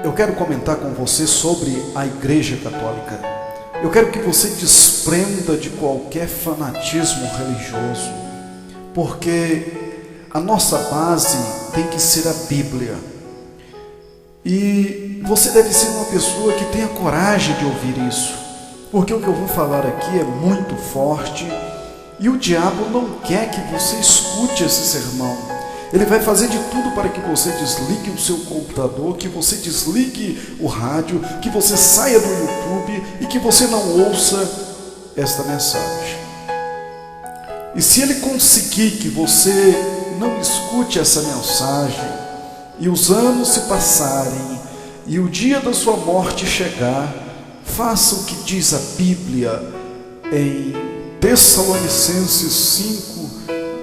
eu quero comentar com você sobre a Igreja Católica. Eu quero que você desprenda de qualquer fanatismo religioso, porque a nossa base tem que ser a Bíblia. E você deve ser uma pessoa que tenha coragem de ouvir isso, porque o que eu vou falar aqui é muito forte e o diabo não quer que você escute esse sermão. Ele vai fazer de tudo para que você desligue o seu computador, que você desligue o rádio, que você saia do YouTube e que você não ouça esta mensagem. E se ele conseguir que você não escute essa mensagem, e os anos se passarem, e o dia da sua morte chegar, faça o que diz a Bíblia em Tessalonicenses 5,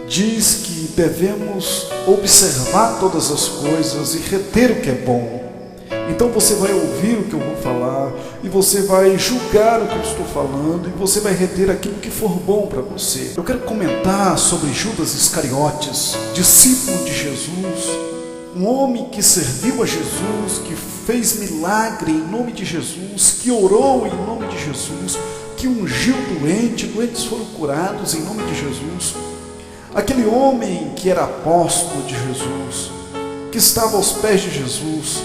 diz que devemos observar todas as coisas e reter o que é bom. Então você vai ouvir o que eu vou falar, e você vai julgar o que eu estou falando, e você vai reter aquilo que for bom para você. Eu quero comentar sobre Judas Iscariotes, discípulo de Jesus, um homem que serviu a Jesus, que fez milagre em nome de Jesus, que orou em nome de Jesus, que ungiu doentes foram curados em nome de Jesus. Aquele homem que era apóstolo de Jesus, que estava aos pés de Jesus,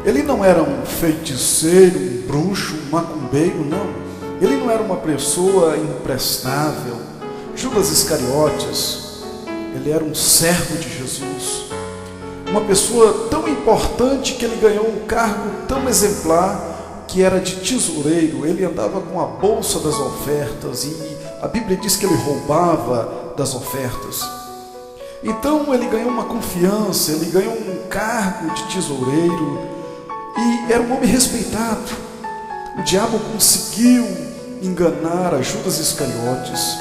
ele não era um feiticeiro, um bruxo, um macumbeiro, não. Ele não era uma pessoa imprestável. Judas Iscariotes, ele era um servo de Jesus, uma pessoa tão importante que ele ganhou um cargo tão exemplar, que era de tesoureiro. Ele andava com a bolsa das ofertas e a Bíblia diz que ele roubava das ofertas. Então ele ganhou uma confiança, ele ganhou um cargo de tesoureiro e era um homem respeitado. O diabo conseguiu enganar a Judas Iscariotes,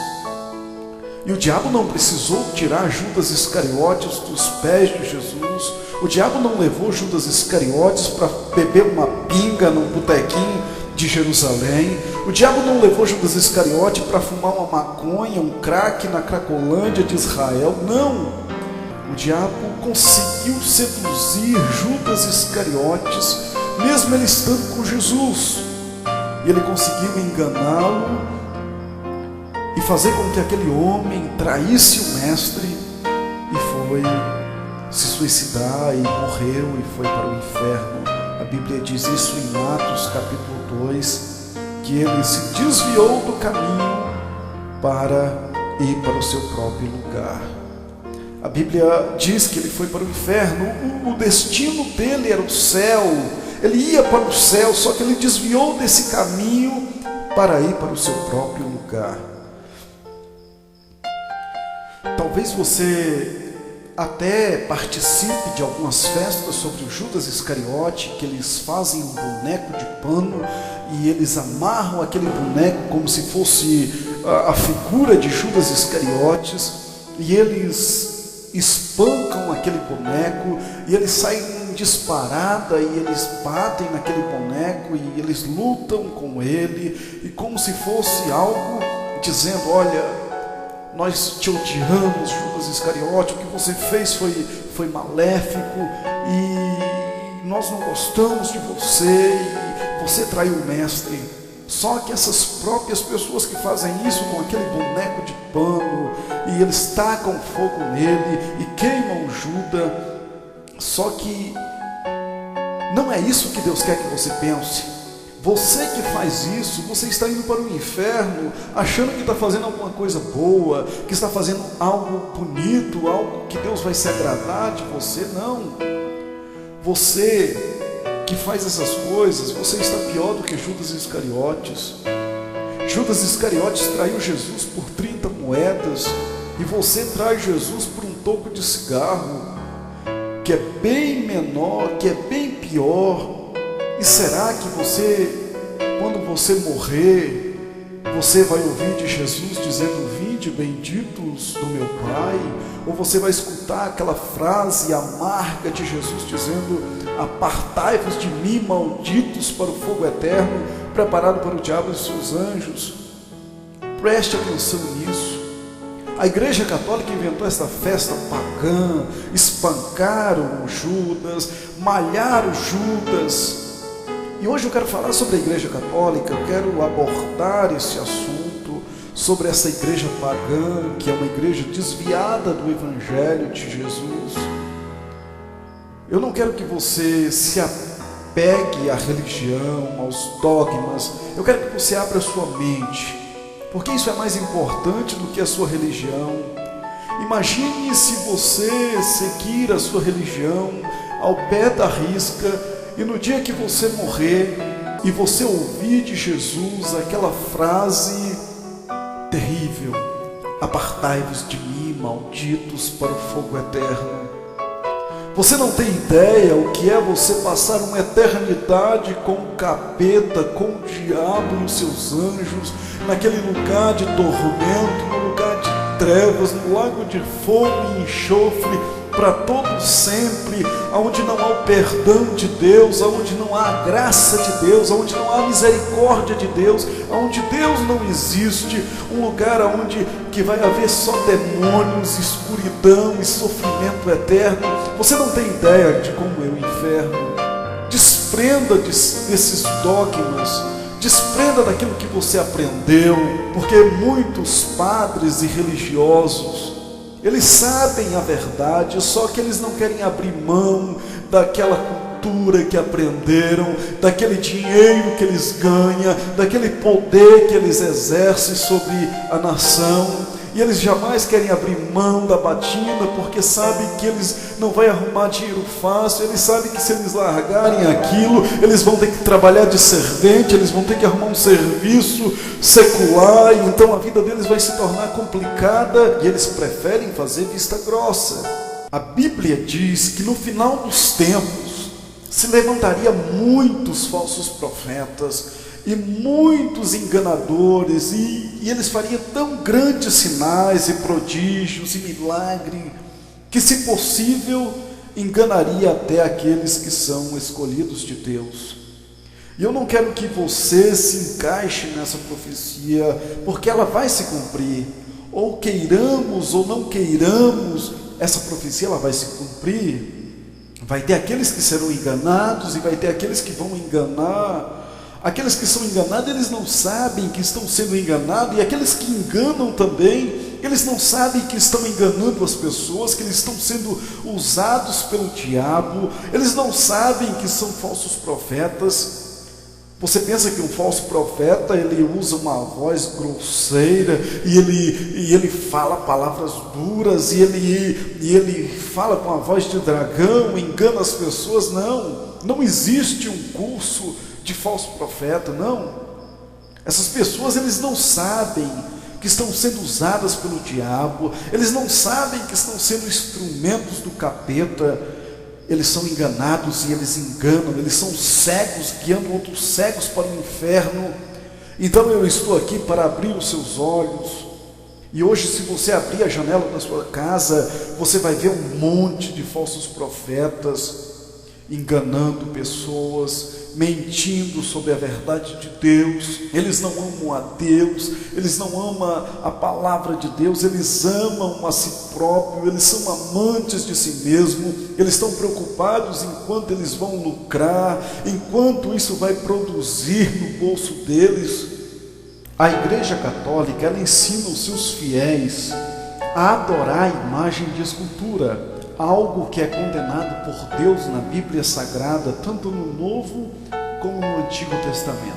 e o diabo não precisou tirar Judas Iscariotes dos pés de Jesus. O diabo não levou Judas Iscariotes para beber uma pinga num botequinho de Jerusalém. O diabo não levou Judas Iscariote para fumar uma maconha, um crack na Cracolândia de Israel. Não! O diabo conseguiu seduzir Judas Iscariotes, mesmo ele estando com Jesus. E ele conseguiu enganá-lo e fazer com que aquele homem traísse o mestre e foi se suicidar e morreu e foi para o inferno. A Bíblia diz isso em Atos capítulo 2, que ele se desviou do caminho para ir para o seu próprio lugar. A Bíblia diz que ele foi para o inferno. O destino dele era o céu. Ele ia para o céu, só que ele desviou desse caminho para ir para o seu próprio lugar. Talvez você até participe de algumas festas sobre o Judas Iscariote, que eles fazem um boneco de pano e eles amarram aquele boneco como se fosse a figura de Judas Iscariotes, e eles espancam aquele boneco e eles saem em disparada e eles batem naquele boneco e eles lutam com ele, e como se fosse algo dizendo: olha, nós te odiamos, Judas Iscariote, o que você fez foi maléfico e nós não gostamos de você e você traiu o mestre. Só que essas próprias pessoas que fazem isso com aquele boneco de pano e eles tacam fogo nele e queimam Judas, só que não é isso que Deus quer que você pense. Você que faz isso, você está indo para o inferno, achando que está fazendo alguma coisa boa, que está fazendo algo bonito, algo que Deus vai se agradar de você. Não. Você que faz essas coisas, você está pior do que Judas Iscariotes. Judas Iscariotes traiu Jesus por 30 moedas, e você trai Jesus por um toco de cigarro, que é bem menor, que é bem pior. E será que você, quando você morrer, você vai ouvir de Jesus dizendo: vinde benditos do meu Pai? Ou você vai escutar aquela frase amarga de Jesus dizendo: apartai-vos de mim, malditos, para o fogo eterno, preparado para o diabo e seus anjos? Preste atenção nisso. A Igreja Católica inventou essa festa pagã, espancaram Judas, malharam Judas. E hoje eu quero falar sobre a Igreja Católica, eu quero abordar esse assunto sobre essa igreja pagã, que é uma igreja desviada do Evangelho de Jesus. Eu não quero que você se apegue à religião, aos dogmas. Eu quero que você abra a sua mente, porque isso é mais importante do que a sua religião. Imagine se você seguir a sua religião ao pé da risca e no dia que você morrer e você ouvir de Jesus aquela frase terrível: apartai-vos de mim, malditos, para o fogo eterno. Você não tem ideia o que é você passar uma eternidade com o capeta, com o diabo e os seus anjos, naquele lugar de tormento, no lugar de trevas, no lago de fogo e enxofre, para todo sempre, onde não há o perdão de Deus, onde não há a graça de Deus, onde não há a misericórdia de Deus, onde Deus não existe, um lugar onde que vai haver só demônios, escuridão e sofrimento eterno. Você não tem ideia de como é o inferno. Desprenda desses dogmas, desprenda daquilo que você aprendeu, porque muitos padres e religiosos, eles sabem a verdade, só que eles não querem abrir mão daquela cultura que aprenderam, daquele dinheiro que eles ganham, daquele poder que eles exercem sobre a nação. E eles jamais querem abrir mão da batina, porque sabem que eles não vão arrumar dinheiro fácil. Eles sabem que se eles largarem aquilo, eles vão ter que trabalhar de servente, eles vão ter que arrumar um serviço secular, e então a vida deles vai se tornar complicada, e eles preferem fazer vista grossa. A Bíblia diz que no final dos tempos se levantaria muitos falsos profetas e muitos enganadores, e eles fariam tão grandes sinais e prodígios e milagres, que, se possível, enganaria até aqueles que são escolhidos de Deus. E eu não quero que você se encaixe nessa profecia, porque ela vai se cumprir. Ou queiramos ou não queiramos, essa profecia ela vai se cumprir. Vai ter aqueles que serão enganados e vai ter aqueles que vão enganar. Aqueles que são enganados, eles não sabem que estão sendo enganados, e aqueles que enganam também, eles não sabem que estão enganando as pessoas, que eles estão sendo usados pelo diabo, eles não sabem que são falsos profetas. Você pensa que um falso profeta, ele usa uma voz grosseira, e ele fala palavras duras, e ele fala com a voz de dragão, engana as pessoas? Não existe um curso de falso profeta, não. Essas pessoas, eles não sabem que estão sendo usadas pelo diabo, eles não sabem que estão sendo instrumentos do capeta. Eles são enganados e eles enganam, eles são cegos, guiando outros cegos para o inferno. Então eu estou aqui para abrir os seus olhos. E hoje, se você abrir a janela da sua casa, você vai ver um monte de falsos profetas enganando pessoas, mentindo sobre a verdade de Deus. Eles não amam a Deus, eles não amam a palavra de Deus, eles amam a si próprio, eles são amantes de si mesmo, eles estão preocupados enquanto eles vão lucrar, enquanto isso vai produzir no bolso deles. A Igreja Católica, ela ensina os seus fiéis a adorar a imagem de escultura, algo que é condenado por Deus na Bíblia Sagrada, tanto no Novo como no Antigo Testamento.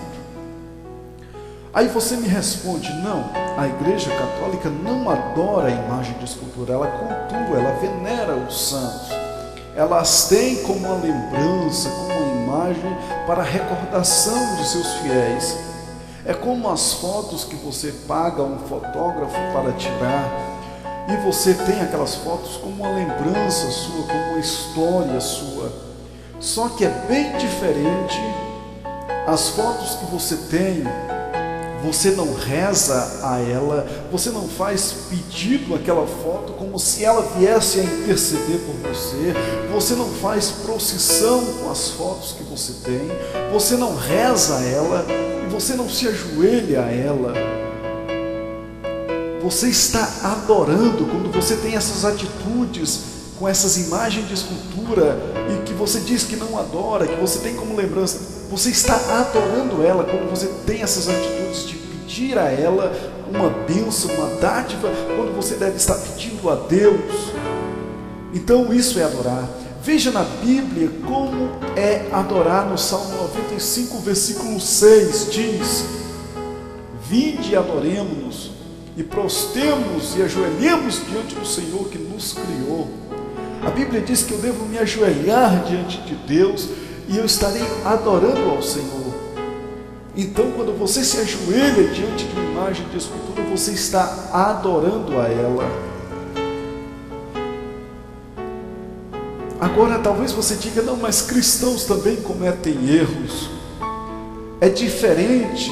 Aí você me responde: não, a Igreja Católica não adora a imagem de escultura, ela cultua, ela venera os santos, ela as tem como uma lembrança, como uma imagem para a recordação de seus fiéis. É como as fotos que você paga um fotógrafo para tirar, e você tem aquelas fotos como uma lembrança sua, como uma história sua. Só que é bem diferente. As fotos que você tem, você não reza a ela, você não faz pedido àquela foto como se ela viesse a interceder por você, você não faz procissão com as fotos que você tem, você não reza a ela e você não se ajoelha a ela. você está adorando, quando você tem essas atitudes com essas imagens de escultura e que você diz que não adora, que você tem como lembrança, você está adorando ela quando você tem essas atitudes de pedir a ela uma bênção, uma dádiva, quando você deve estar pedindo a Deus. Então isso é adorar. Veja na Bíblia como é adorar. No Salmo 95, versículo 6, diz: vinde e adoremos-nos, e prostemos e ajoelhemos diante do Senhor que nos criou. A Bíblia diz que eu devo me ajoelhar diante de Deus e eu estarei adorando ao Senhor. Então, quando você se ajoelha diante de uma imagem de escultura, você está adorando a ela. Agora, talvez você diga: não, mas cristãos também cometem erros. É diferente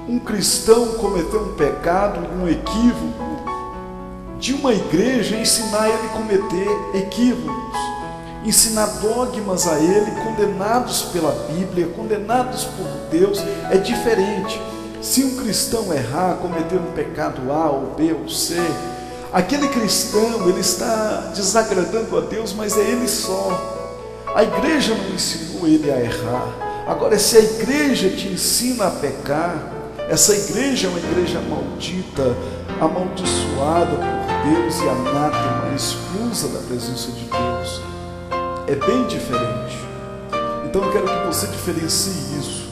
um cristão cometer um pecado, um equívoco, de uma igreja ensinar ele a cometer equívocos, ensinar dogmas a ele, condenados pela Bíblia, condenados por Deus. É diferente. Se um cristão errar, cometer um pecado A ou B ou C, aquele cristão, ele está desagradando a Deus, mas é ele só. A igreja não ensinou ele a errar. Agora, se a igreja te ensina a pecar, essa igreja é uma igreja maldita, amaldiçoada por Deus e anátema, expulsa da presença de Deus. É bem diferente. Então eu quero que você diferencie isso.